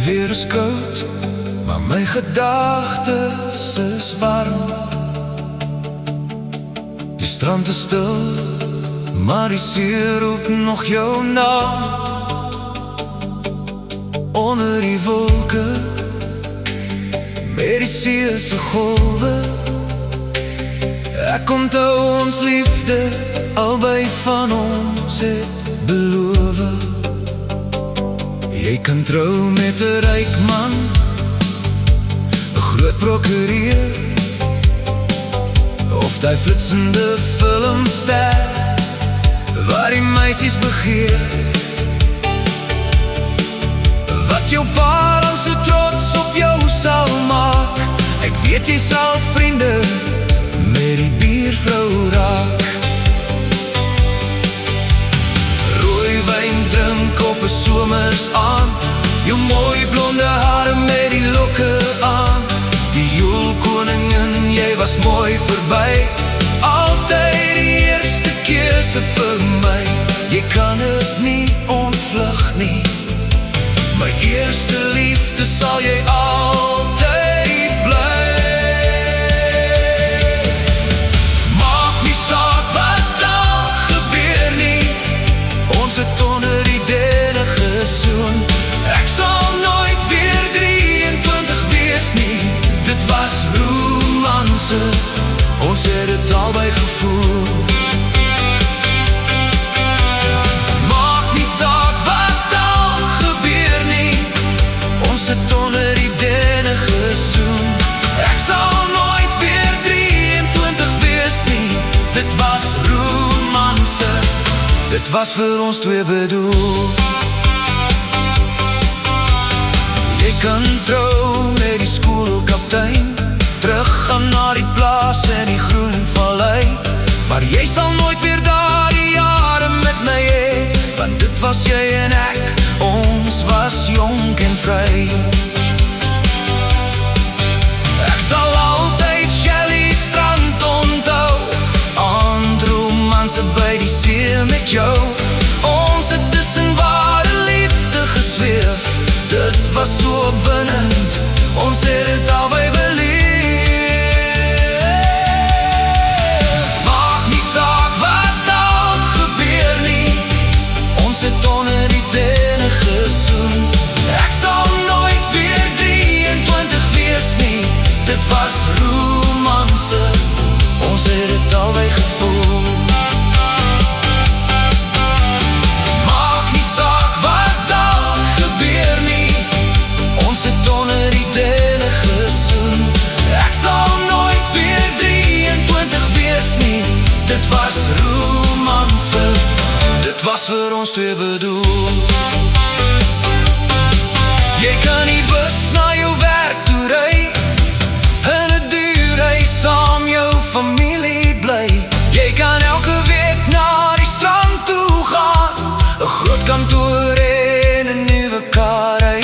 weer is koud, maar my gedagtes is warm. Die strand is stil, maar die see roep nog jou naam. Onder die wolke, met die see se golwe, ek onthou ons liefde, albei van ons het beloof. Jy kan trou met 'n ryk man, 'n groot prokureur, of die flitsende filmster waar die meisies begeer. Wat jou pa dan so trots op jou sal maak, ek weet jy sal vriende met die buurvrou raak. Rooi wyn drink op 'n somersaand, jou mooi blonde hare met die lokke aan. Die joelkoningin, jy was mooi verby, altyd die eerste keuse vir my. Jy kan het nie ontvlug nie, my eerste liefde sal jy altyd bly. Maak nie saak wat dan gebeur nie, ons het onder die denne gesoen. Ek sal nooit weer 23 wees nie, dit was romanse, ons het het albei gevoel. Maak nie saak wat dan gebeur nie, ons het onder die denne gesoen. Ek sal nooit weer 23 wees nie, dit was romanse, dit was vir ons twee bedoel. Jy kan trou met die skoolkaptein, teruggaan na die plaas in die groen vallei, maar jy sal nooit weer daar die jare met my hê, want dit was jy en ek, ons was jonk en vry. Ek sal altyd Shelley strand onthou, aandromanse by die see met jou. Ons het tussen ware liefde gesweef, dit was so opwindend, ons het het albei beleef. Maak nie saak wat dan gebeur nie, ons het onder die denne gesoen. Ek sal nooit weer 23 wees nie, dit was romanse, ons het het albei gevoel. Maak nie saak wat dan gebeur nie, ons het onder die denne gesoen. Ek sal nooit weer 23 wees nie, dit was romanse, dit was vir ons twee bedoel. Jy kan die bus na jou werk toe ry, in 'n duur huis saam jou familie bly. Jy kan elke week na die strand toe gaan, 'n groot kantoor en 'n nuwe kar ry.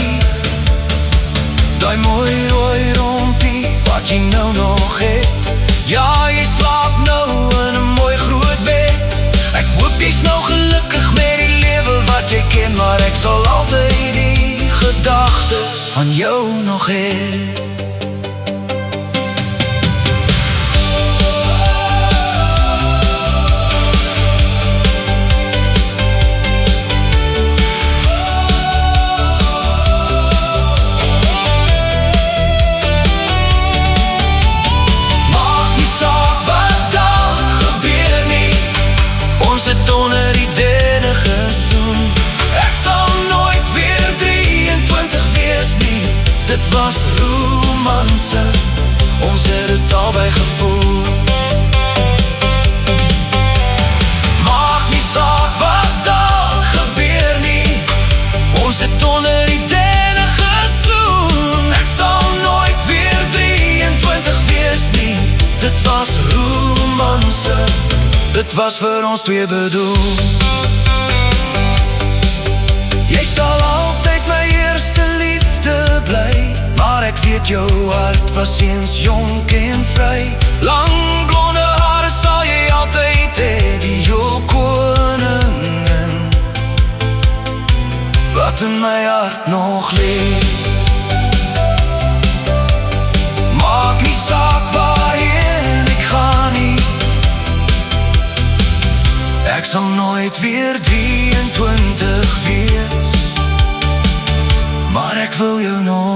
Daai mooi rooi rompie wat jy nou nog het, ja, jy slaap nou in 'n mooi groot bed. Ek hoop jy's nou gelukkig met die lewe wat jy ken, maar ek sal altyd die gedagtes van jou nog hê. Onder die denne gesoen. Ek sal nooit weer 23 wees nie, dit was romanse, ons het het albei gevoel. Maak nie saak wat dan gebeur nie, ons het onder die denne gesoen. Ek sal nooit weer 23 wees nie, dit was romanse, dit was vir ons twee bedoel. Jy sal altyd my eerste liefde bly, maar ek weet jou hart was eens jonk en vry. Lang blonde hare sal jy altyd hê, die joelkoningin wat in my hart nog leef. nooit weer 23 wees, maar ek wil jou nog